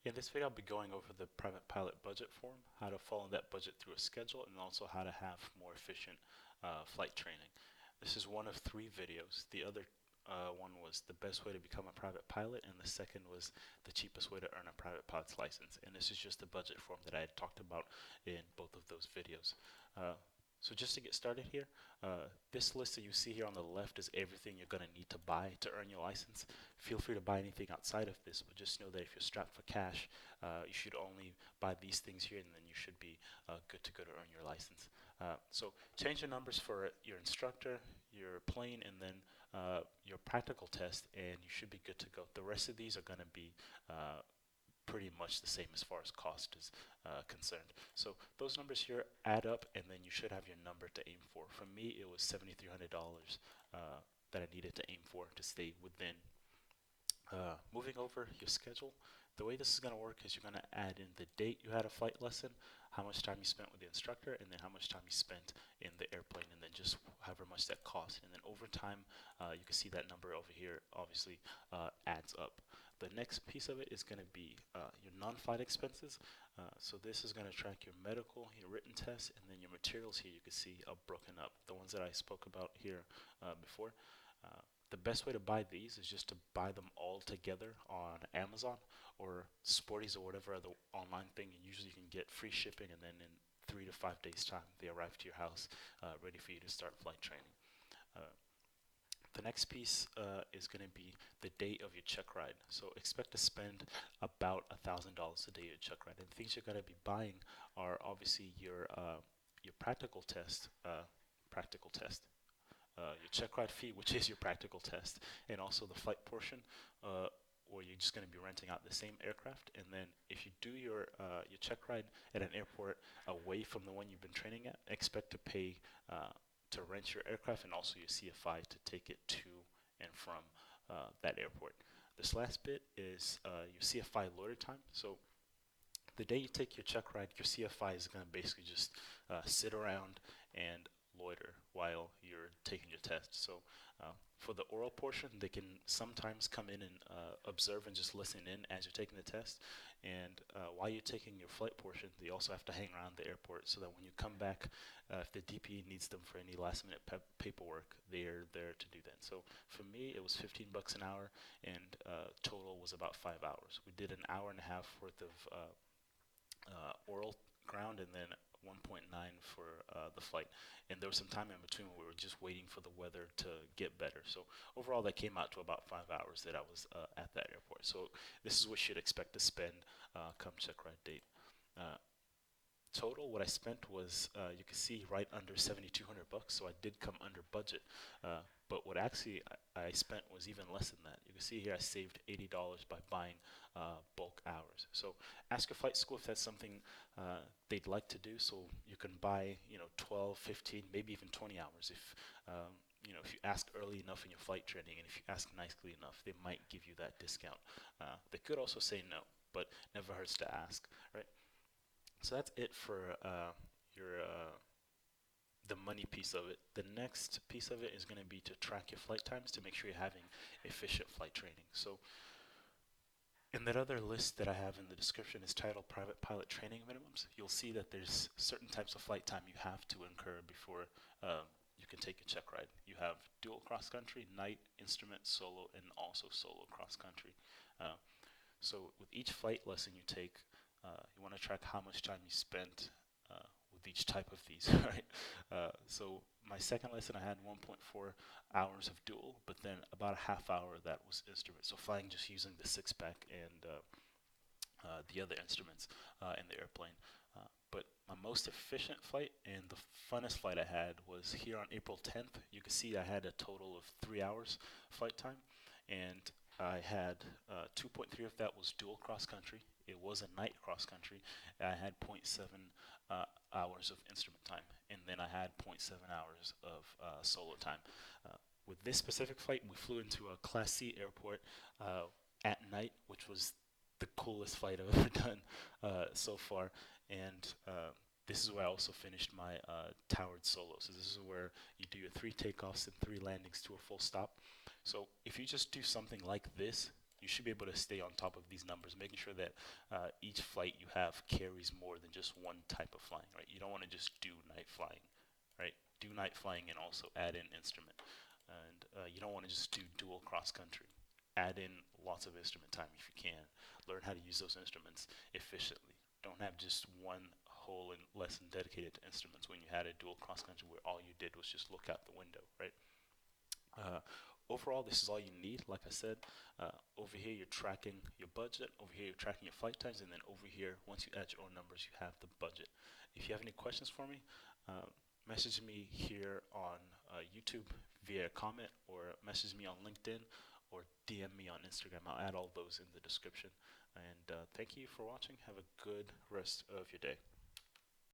In this video, I'll be going over the private pilot budget form, how to follow that budget through a schedule, and also how to have more efficient flight training. This is one of three videos. The other one was the best way to become a private pilot, and the second was the cheapest way to earn a private pilot's license. And this is just the budget form that I had talked about in both of those videos. So just to get started here, this list that you see here on the left is everything you're going to need to buy to earn your license. Feel free to buy anything outside of this, but just know that if you're strapped for cash, you should only buy these things here, and then you should be good to go to earn your license. So change the numbers for your instructor, your plane, and then your practical test, and you should be good to go. The rest of these are going to be pretty much the same as far as cost is concerned. So those numbers here add up, and then you should have your number to aim for. For me, it was $7,300 that I needed to aim for to stay within. Moving over your schedule, the way this is going to work is you're going to add in the date you had a flight lesson, how much time you spent with the instructor, and then how much time you spent in the airplane, and then just however much that cost. And then over time, you can see that number over here obviously adds up. The next piece of it is going to be your non-flight expenses. So this is going to track your medical, your written tests, and then your materials here you can see are broken up. The ones that I spoke about here before. The best way to buy these is just to buy them all together on Amazon or Sporties or whatever other online thing. And usually you can get free shipping, and then in 3 to 5 days time they arrive to your house ready for you to start flight training. The next piece is going to be the date of your check ride. So expect to spend about $1,000 a day at check ride. And things you're going to be buying are obviously your practical test, your check ride fee, which is your practical test, and also the flight portion, or you're just going to be renting out the same aircraft. And then if you do your check ride at an airport away from the one you've been training at, expect to pay to rent your aircraft and also your CFI to take it to and from that airport. This last bit is your CFI loader time. So the day you take your check ride, your CFI is going to basically just sit around and loiter while you're taking your test. So for the oral portion, they can sometimes come in and observe and just listen in as you're taking the test. And while you're taking your flight portion, they also have to hang around the airport so that when you come back, if the DP needs them for any last minute paperwork, they're there to do that. So for me, it was 15 bucks an hour, and total was about 5 hours. We did an hour and a half worth of oral ground, and then 1.9 for the flight. And there was some time in between where we were just waiting for the weather to get better. So overall, that came out to about 5 hours that I was at that airport. So this is what you should expect to spend come check ride date. Total, what I spent was, you can see, right under 7,200 bucks, so I did come under budget. But what actually I spent was even less than that. You can see here I saved $80 by buying bulk hours. So ask your flight school if that's something they'd like to do. So you can buy, 12, 15, maybe even 20 hours if if you ask early enough in your flight training, and if you ask nicely enough, they might give you that discount. They could also say no, but never hurts to ask, right? So that's it for your the money piece of it. The next piece of it is going to be to track your flight times to make sure you're having efficient flight training. So in that other list that I have in the description is titled Private Pilot Training Minimums. You'll see that there's certain types of flight time you have to incur before you can take a check ride. You have dual cross country, night, instrument, solo, and also solo cross country. So with each flight lesson you take, you want to track how much time you spent with each type of these, right? So my second lesson, I had 1.4 hours of dual, but then about a half hour that was instrument. So flying just using the six pack and the other instruments in the airplane. But my most efficient flight and the funnest flight I had was here on April 10th. You can see I had a total of 3 hours flight time, and I had 2.3 of that was dual cross country. It was a night cross country. I had zero point 0.7 hours of instrument time, and then I had 0.7 hours of solo time. With this specific flight, we flew into a Class C airport at night, which was the coolest flight I've ever done so far. And this is where I also finished my towered solo. So this is where you do your 3 takeoffs and 3 landings to a full stop. So if you just do something like this, you should be able to stay on top of these numbers, making sure that each flight you have carries more than just one type of flying, right? You don't want to just do night flying, right? Do night flying and also add in instrument. And you don't want to just do dual cross country. Add in lots of instrument time if you can. Learn how to use those instruments efficiently. Don't have just one whole lesson dedicated to instruments when you had a dual cross country where all you did was just look out the window, right? Uh, Overall, this is all you need. Like I said, over here you're tracking your budget, over here you're tracking your flight times, and then over here, once you add your own numbers, you have the budget. If you have any questions for me, message me here on YouTube via comment, or message me on LinkedIn, or DM me on Instagram. I'll add all those in the description. And thank you for watching. Have a good rest of your day.